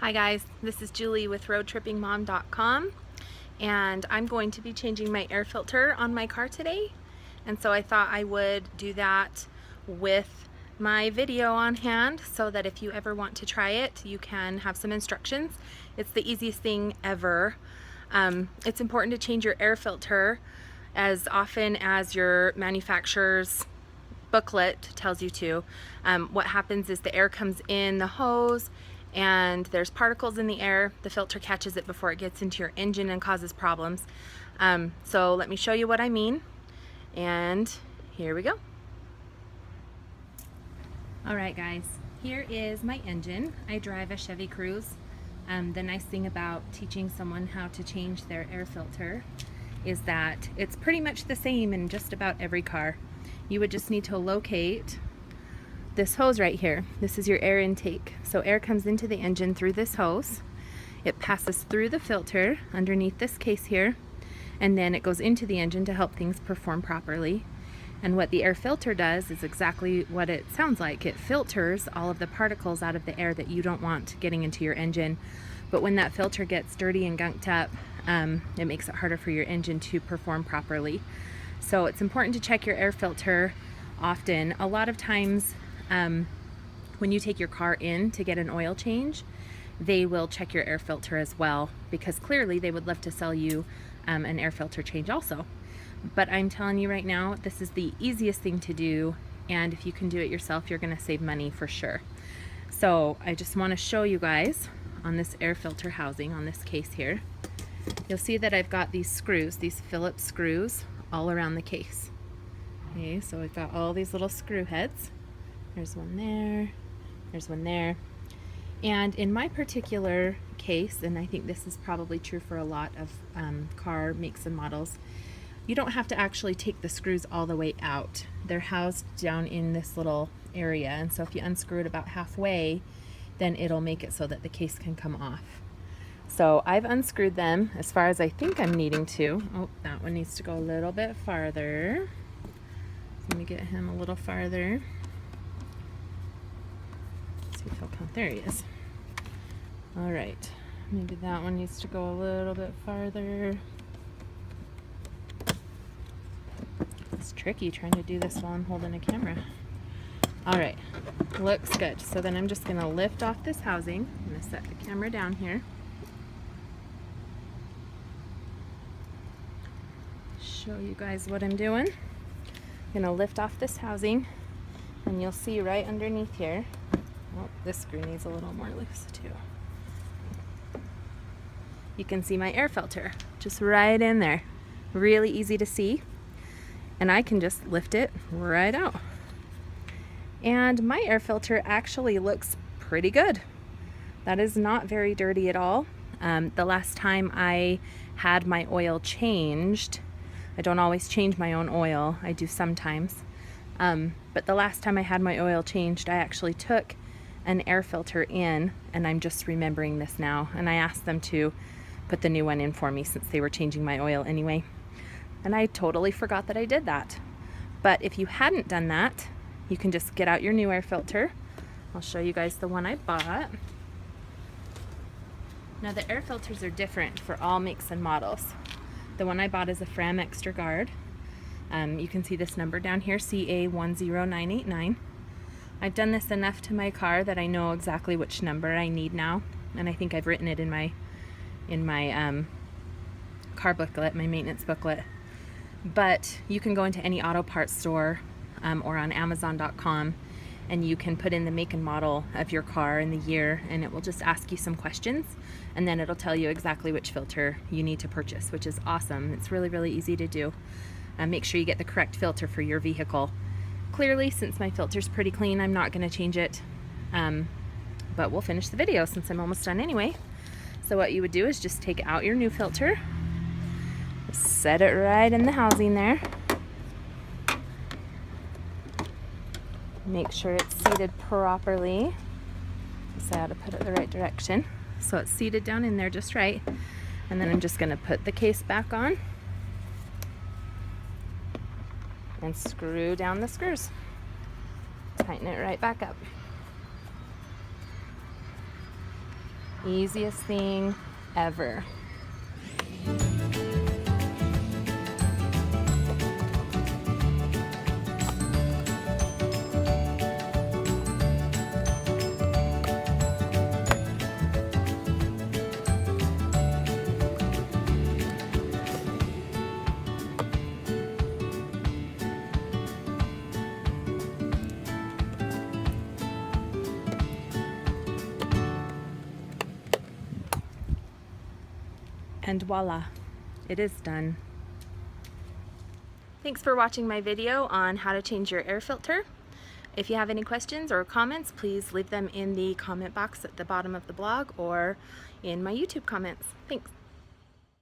Hi guys, this is Julie with roadtrippingmom.com, and I'm going to be changing my air filter on my car today, and so I thought I would do that with my video on hand so that if you ever want to try it, you can have some instructions. It's the easiest thing ever. It's important to change your air filter as often as your manufacturer's booklet tells you to. What happens is the air comes in the hose and there's particles in the air. The filter catches it before it gets into your engine and causes problems. So let me show you what I mean, and here we go. Alright guys, here is my engine. I drive a Chevy Cruze. The nice thing about teaching someone how to change their air filter is that it's pretty much the same in just about every car. You would just need to locate this hose right here. This is your air intake. So air comes into the engine through this hose. It passes through the filter underneath this case here, and then it goes into the engine to help things perform properly. And what the air filter does is exactly what it sounds like. It filters all of the particles out of the air that you don't want getting into your engine. But when that filter gets dirty and gunked up, it makes it harder for your engine to perform properly. So it's important to check your air filter often. A lot of times when you take your car in to get an oil change, they will check your air filter as well, because clearly they would love to sell you an air filter change also. But I'm telling you right now, this is the easiest thing to do, and if you can do it yourself, you're going to save money for sure. So I just want to show you guys on this air filter housing on this case here. You'll see that I've got these screws, these Phillips screws, all around the case. Okay, so we've got all these little screw heads. There's one there, there's one there. And in my particular case, and I think this is probably true for a lot of car makes and models, you don't have to actually take the screws all the way out. They're housed down in this little area, and so if you unscrew it about halfway, then it'll make it so that the case can come off. So I've unscrewed them as far as I think I'm needing to. Oh, that one needs to go a little bit farther. Let me get him a little farther. See if he'll come. There he is. All right, maybe that one needs to go a little bit farther. It's tricky trying to do this while I'm holding a camera. All right, looks good. So then I'm just gonna lift off this housing. I'm gonna set the camera down here. Show you guys what I'm doing. I'm gonna lift off this housing, and you'll see right underneath here, oh, this screw needs a little more loose too. You can see my air filter just right in there. Really easy to see, and I can just lift it right out. And my air filter actually looks pretty good. That is not very dirty at all. The last time I had my oil changed, I don't always change my own oil, I do sometimes. But the last time I had my oil changed, I actually took an air filter in, and I'm just remembering this now, and I asked them to put the new one in for me since they were changing my oil anyway. And I totally forgot that I did that. But if you hadn't done that, you can just get out your new air filter. I'll show you guys the one I bought. Now the air filters are different for all makes and models. The one I bought is a Fram Extra Guard. You can see this number down here, CA10989. I've done this enough to my car that I know exactly which number I need now, and I think I've written it in my car booklet, my maintenance booklet. But you can go into any auto parts store or on Amazon.com, and you can put in the make and model of your car and the year, and it will just ask you some questions, and then it'll tell you exactly which filter you need to purchase, which is awesome. It's really, really easy to do. Make sure you get the correct filter for your vehicle. Clearly, since my filter's pretty clean, I'm not going to change it, but we'll finish the video since I'm almost done anyway. So what you would do is just take out your new filter, set it right in the housing there. Make sure it's seated properly. So I ought to put it the right direction. So it's seated down in there just right. And then I'm just going to put the case back on and screw down the screws. Tighten it right back up. Easiest thing ever. And voila, it is done. Thanks for watching my video on how to change your air filter. If you have any questions or comments, please leave them in the comment box at the bottom of the blog or in my YouTube comments. Thanks.